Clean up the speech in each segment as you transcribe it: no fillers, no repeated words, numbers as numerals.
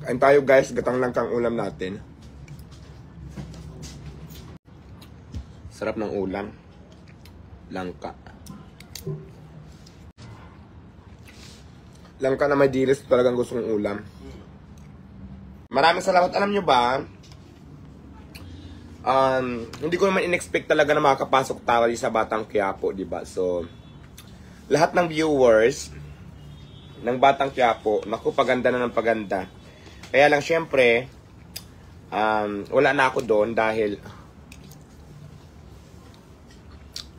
Kain tayo guys, gatang langkang ulam natin. Sarap ng ulam. Langka. Langka na may dilis, talagang gusto kong ulam. Maraming salamat. Alam nyo ba, hindi ko naman in-expect talaga na makakapasok tayo sa Batang Quiapo, diba? So, lahat ng viewers ng Batang Quiapo, naku, paganda na ng paganda. Kaya lang, syempre, wala na ako doon dahil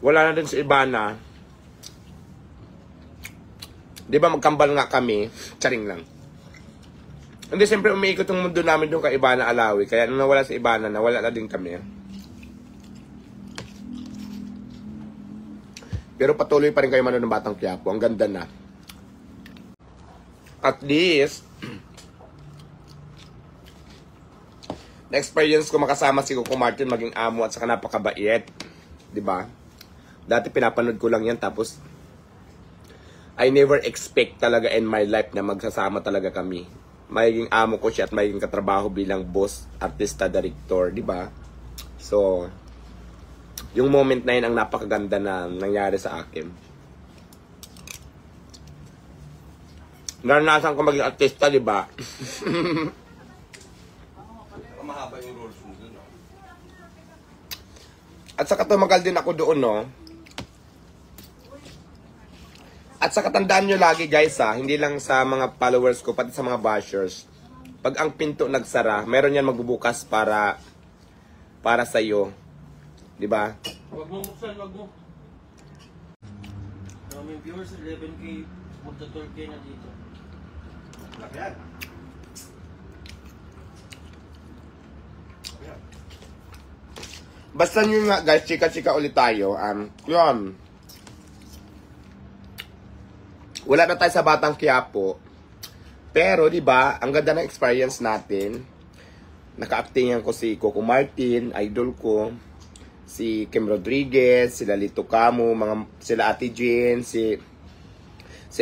wala na din si Ibana. Di ba magkambal nga kami? Charing lang. Hindi, siyempre umiikot yung mundo namin doon kay Ibana Alawi. Kaya nung nawala si Ibana, nawala na din kami. Pero patuloy pa rin kayo manood ng Batang Quiapo. Ang ganda na. At least, na-experience ko makasama si Coco Martin maging amo at saka napakabait. Diba? Dati pinapanood ko lang yan tapos I never expect talaga in my life na magsasama talaga kami. Magiging amo ko siya at magiging katrabaho bilang boss, artista, director. Diba? So, yung moment na yun ang napakaganda na nangyari sa akin. Naranasan ko maging artista, di ba? Mahaba yung roles mo dun, no? At saka tumagal din ako doon, no? At saka tandaan nyo lagi, guys, ha? Hindi lang sa mga followers ko, pati sa mga bashers. Pag ang pinto nagsara, meron yan magbubukas para sa'yo. Di ba? Wag mo buksan, wag mo. Maraming viewers, 11K, magta 12K na dito. Lakihan. Basta nyo nga, guys, chika-chika ulit tayo. Yun. Wala na tayo sa Batang Quiapo. Pero, di ba, ang ganda ng experience natin. Naka-actingan ko si Coco Martin, idol ko. Si Kim Rodriguez, sila Lito Camo, sila Ate Jean, si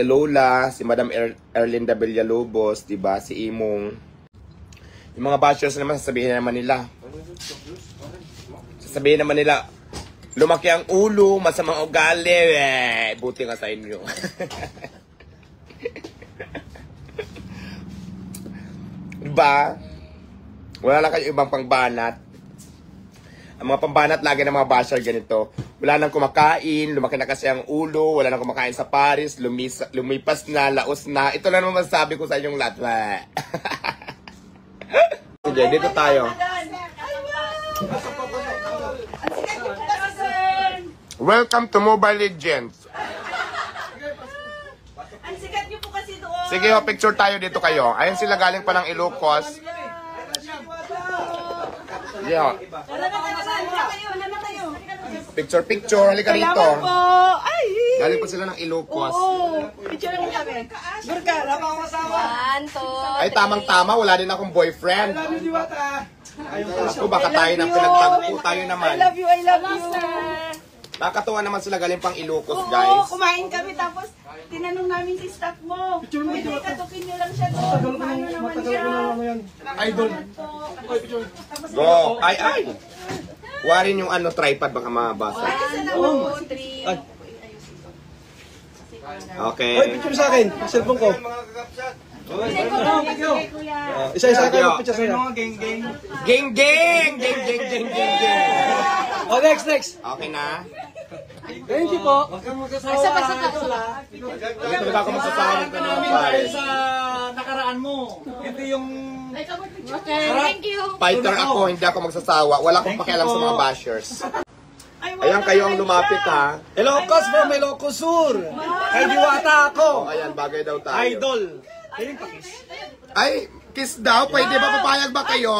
Lola, si Madam Erlinda Villalobos, diba? Si Imong. Yung mga bashers naman, sasabihin naman nila, lumaki ang ulo, masamang ugali, buti nga sa inyo. Diba? Wala lang kayo ibang pangbanat. Ang mga pambanat lagi ng mga basher ganito. Wala nang kumakain, lumaki na kasi ang ulo, wala nang kumakain sa Paris, lumipas na, laos na. Ito lang naman masasabi ko sa inyong lahat. Sige, dito tayo. Welcome to Mobile Legends. Ang sikat niyo po kasi doon. Sige, picture tayo dito kayo. Ayun sila galing pa ng Ilocos. Yeah. Picture, halika rito. Salamat po. Ay! Galing pa sila ng Ilocos. Oo. Picture mo kami. Burka, wala pa akong asawa. Ay, tamang-tama, wala din akong boyfriend. Ako, baka tayo nang pinagtagpo tayo naman. I love you, sir. Nakakatuwa naman sila galing pang Ilocos, Oo, guys. kumain kami tapos tinanong namin si staff mo. Pwede katukin niyo lang siya doon. Paano naman siya? Idol. Go. Ay. Warin yung tripod, baka mabasa. Okay. Hoy, picture sa akin. Cellphone ko. Isa-isa kayo picture sa akin. Gang. Oh, next. Okay na? Thank you po. Isa pa. Hindi talaga ako magsasawa ka ng fight. Sa nakaraan mo. Hindi yung... Okay, thank you. Fighter ako, hindi ako magsasawa. Wala akong pakialam sa mga bashers. Ayan kayo ang lumapit, ha? Ilocos from Ilocos Sur. Kay Diwata ako. Ayan, bagay daw tayo. Idol. Ayun pakis. Ay, kiss daw. Pwede ba? Papayag ba kayo?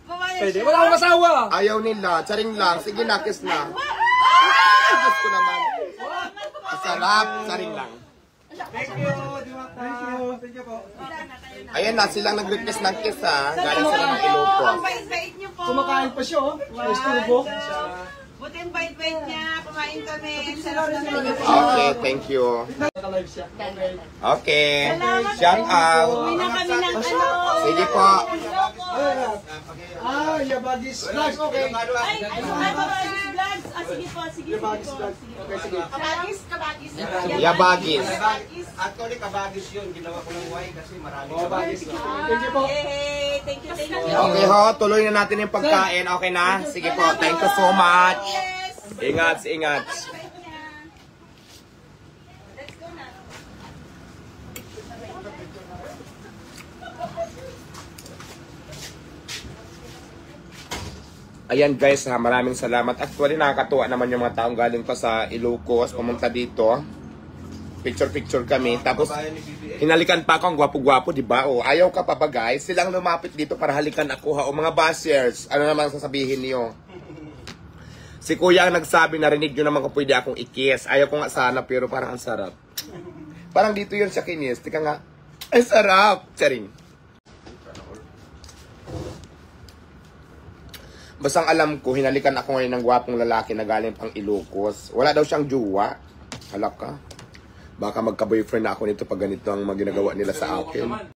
Pwede. Wala akong asawa. Ayaw nila. Charing lang. Sige na, kiss na. Ay, kiss ko naman. Masarap. Charing lang. Thank you, Diwata. Thank you po. Ayan na, silang nag-request ng kiss, ha? Galing sila ng Ilocos. Ang bait-bait niyo po. Kumakain pa siya, oh. Esturbo. Buti ang bait-bait niya. Kumain kami. Ang sarap na Okay, thank you. Live siya. Okay. Okay. Salamat Shout po. out. Uwi na kami ng ano. Sige po. Yabagis Vlogs. Okay. Ay, Kabagis Vlogs. Ah, sige po, sige po. Yabagis Vlogs. Okay, sige. Kabagis. Yabagis. Actually, kabagis yun. Ginawa ko ng Y kasi marami. Yabagis. Thank you po. Yay! Thank you, thank you. Okay ho, tuloy na natin yung pagkain. Okay na? Sige po, thank you so much. Yes! Ingat, ingat. Let's go na. Ayan guys ha, maraming salamat. Actually nakakatuwa naman yung mga taong galing pa sa Ilocos, pumunta dito. Picture kami. Tapos hinalikan pa ako, ang gwapo-gwapo, di ba? O, ayaw ka pa ba guys? Silang lumapit dito para halikan ako ha. O mga bashers, ano naman ang sasabihin niyo? Si kuya ang nagsabi, narinig nyo naman kung pwede akong i-kiss. Ayaw ko nga sana, pero parang ang sarap. Parang dito yun sa kinis. Tika nga, ay sarap! Charing. Bastang alam ko, hinalikan ako ngayon ng gwapong lalaki na galing pang Ilocos. Wala daw siyang jowa. Halak ka. Baka magka-boyfriend na ako nito pag ganito ang mga ginagawa nila sa akin.